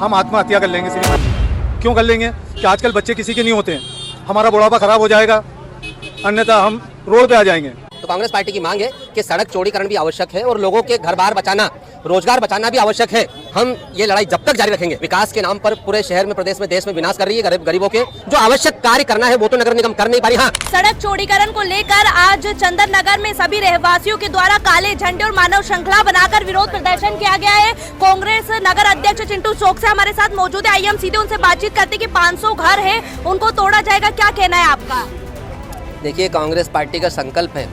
हम आत्महत्या कर लेंगे। श्रीमान क्यों कर लेंगे कि आजकल बच्चे किसी के नहीं होते हैं, हमारा बुढ़ापा खराब हो जाएगा, अन्यथा हम रोड पे आ जाएंगे। तो कांग्रेस पार्टी की मांग है कि सड़क चौड़ीकरण भी आवश्यक है और लोगों के घर बार बचाना, रोजगार बचाना भी आवश्यक है। हम ये लड़ाई जब तक जारी रखेंगे। विकास के नाम पर पूरे शहर में, प्रदेश में, देश में विनाश कर रही है गरीबों के। जो आवश्यक कार्य करना है वो तो नगर निगम कर नहीं पा रही। हाँ, सड़क चौड़ीकरण को लेकर आज चंदन नगर में सभी रहवासियों के द्वारा काले झंडे और मानव श्रृंखला बनाकर विरोध प्रदर्शन किया गया है। कांग्रेस नगर अध्यक्ष चिंटू चौकसे हमारे साथ मौजूद है। आइए हम सीधे उनसे बातचीत करते कि 500 घर है उनको तोड़ा जाएगा, क्या कहना है आपका? देखिए, कांग्रेस पार्टी का संकल्प है,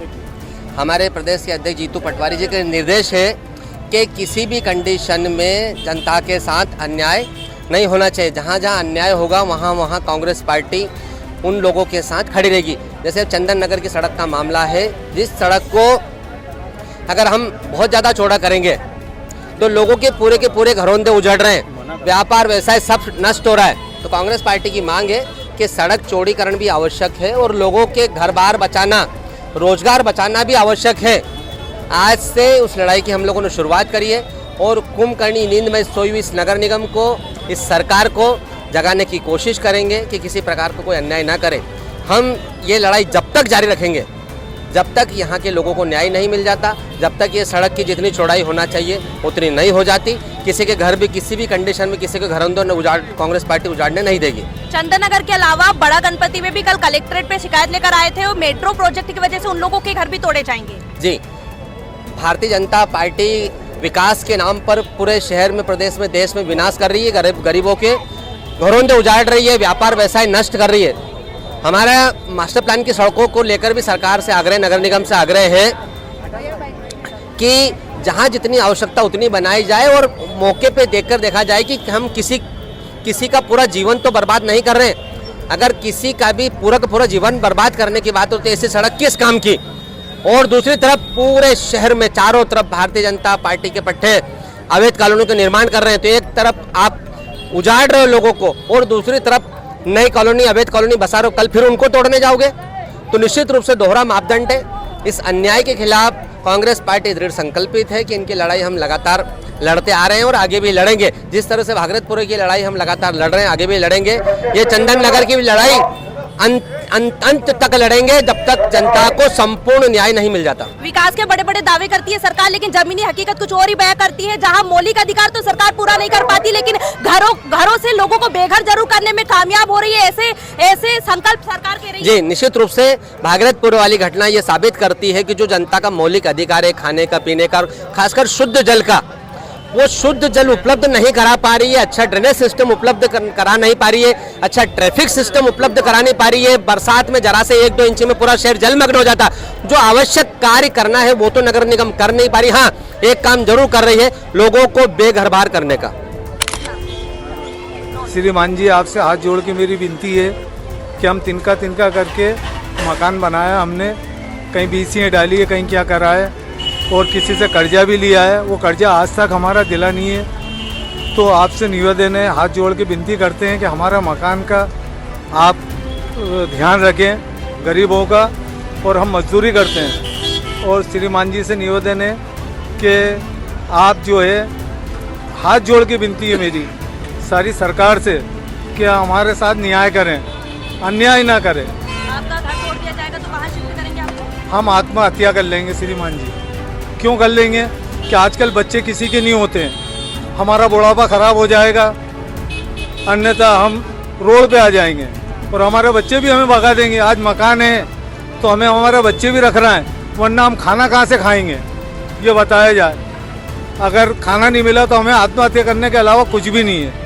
हमारे प्रदेश के अध्यक्ष जीतू पटवारी जी के निर्देश है कि किसी भी कंडीशन में जनता के साथ अन्याय नहीं होना चाहिए। जहाँ जहाँ अन्याय होगा वहाँ वहाँ कांग्रेस पार्टी उन लोगों के साथ खड़ी रहेगी। जैसे चंदन नगर की सड़क का मामला है, जिस सड़क को अगर हम बहुत ज़्यादा चौड़ा करेंगे तो लोगों के पूरे घरोंदे उजड़ रहे हैं, व्यापार व्यवसाय सब नष्ट हो रहा है। तो कांग्रेस पार्टी की मांग है कि सड़क चौड़ीकरण भी आवश्यक है और लोगों के घर बार बचाना, रोजगार बचाना भी आवश्यक है। आज से उस लड़ाई की हम लोगों ने शुरुआत करी है और कुंभकर्णी नींद में सोई हुई इस नगर निगम को, इस सरकार को जगाने की कोशिश करेंगे कि किसी प्रकार का कोई अन्याय ना करे। हम ये लड़ाई जब तक जारी रखेंगे जब तक यहाँ के लोगों को न्याय नहीं मिल जाता, जब तक ये सड़क की जितनी चौड़ाई होना चाहिए उतनी नहीं हो जाती। किसी के घर भी किसी भी कंडीशन में किसी के घर अंदर उजाड़ कांग्रेस पार्टी उजाड़ने नहीं देगी। चंदन नगर के अलावा बड़ा गणपति में भी कल कलेक्ट्रेट पे शिकायत लेकर आए थे और मेट्रो प्रोजेक्ट की वजह से उन लोगों के घर भी तोड़े जाएंगे। जी, भारतीय जनता पार्टी विकास के नाम पर पूरे शहर में, प्रदेश में, देश में विनाश कर रही है, गरीबों के घरोंदे उजाड़ रही है, व्यापार व्यवसाय नष्ट कर रही है। हमारा मास्टर प्लान की सड़कों को लेकर भी सरकार से आग्रह, नगर निगम से आग्रह है कि जहां जितनी आवश्यकता उतनी बनाई जाए और मौके पे देखकर देखा जाए कि हम किसी का पूरा जीवन तो बर्बाद नहीं कर रहे हैं। अगर किसी का भी पूरा जीवन बर्बाद करने की बात होती है, ऐसी सड़क किस काम की? और दूसरी तरफ पूरे शहर में चारों तरफ भारतीय जनता पार्टी के पट्टे अवैध कॉलोनियों का निर्माण कर रहे हैं। तो एक तरफ आप उजाड़ रहे हो लोगों को और दूसरी तरफ नई कॉलोनी, अवैध कॉलोनी बसा रहे हो, कल फिर उनको तोड़ने जाओगे। तो निश्चित रूप से दोहरा मापदंड है। इस अन्याय के खिलाफ कांग्रेस पार्टी दृढ़ संकल्पित है कि इनकी लड़ाई हम लगातार लड़ते आ रहे हैं और आगे भी लड़ेंगे। जिस तरह से भागीरथपुर की लड़ाई हम लगातार लड़ रहे हैं, आगे भी लड़ेंगे। ये चंदन नगर की लड़ाई अंत तक लड़ेंगे जब तक जनता को संपूर्ण न्याय नहीं मिल जाता। विकास के बड़े बड़े दावे करती है सरकार, लेकिन जमीनी हकीकत कुछ और ही बयां करती है। जहां मौलिक अधिकार तो सरकार पूरा नहीं कर पाती, लेकिन घरों से लोगों को बेघर जरूर करने में कामयाब हो रही है। ऐसे संकल्प सरकार के रही है। जी, निश्चित रूप से भागीरथपुर वाली घटना ये साबित करती है कि जो जनता का मौलिक अधिकार है, खाने का, पीने का, खासकर शुद्ध जल का, वो शुद्ध जल उपलब्ध नहीं करा पा रही है, अच्छा ड्रेनेज सिस्टम उपलब्ध करा नहीं पा रही है, अच्छा ट्रैफिक सिस्टम उपलब्ध करा नहीं पा रही है। बरसात में जरा से 1-2 इंच में पूरा शहर जलमग्न हो जाता। जो आवश्यक कार्य करना है वो तो नगर निगम कर नहीं पा रही। हाँ, एक काम जरूर कर रही है, लोगों को बेघर बार करने का। श्रीमान जी, आपसे हाथ जोड़ के मेरी विनती है कि हम तिनका करके मकान बनाया हमने, कहीं बीसीएं डाली है, कहीं क्या करा है और किसी से कर्जा भी लिया है। वो कर्जा आज तक हमारा दिला नहीं है। तो आपसे निवेदन है, हाथ जोड़ के विनती करते हैं कि हमारा मकान का आप ध्यान रखें, गरीबों का, और हम मजदूरी करते हैं। और श्रीमान जी से निवेदन है कि आप जो है, हाथ जोड़ के विनती है मेरी सारी सरकार से कि हमारे साथ न्याय करें, अन्याय ना करें। आपका घर तोड़ दिया जाएगा तो कहाँ शिफ्ट करेंगे आपको? हम आत्महत्या कर लेंगे। श्रीमान जी क्यों कर लेंगे कि आजकल बच्चे किसी के नहीं होते हैं, हमारा बुढ़ापा खराब हो जाएगा, अन्यथा हम रोड पे आ जाएंगे और हमारे बच्चे भी हमें भगा देंगे। आज मकान है तो हमें हमारे बच्चे भी रखना है, वरना हम खाना कहाँ से खाएंगे ये बताया जाए। अगर खाना नहीं मिला तो हमें आत्महत्या करने के अलावा कुछ भी नहीं है।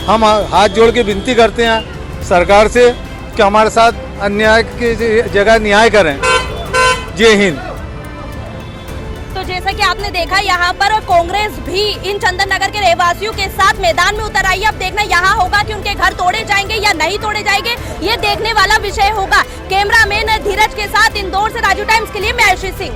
हम हाथ जोड़ के विनती करते हैं सरकार से कि हमारे साथ अन्याय की जगह न्याय करें। जय हिंद। तो जैसा कि आपने देखा, यहाँ पर कांग्रेस भी इन चंदन नगर के रहवासियों के साथ मैदान में उतर आई है। अब देखना यहाँ होगा कि उनके घर तोड़े जाएंगे या नहीं तोड़े जाएंगे, ये देखने वाला विषय होगा। कैमरामैन धीरज के साथ इंदौर से राजू टाइम्स के लिए मैं आशीष सिंह।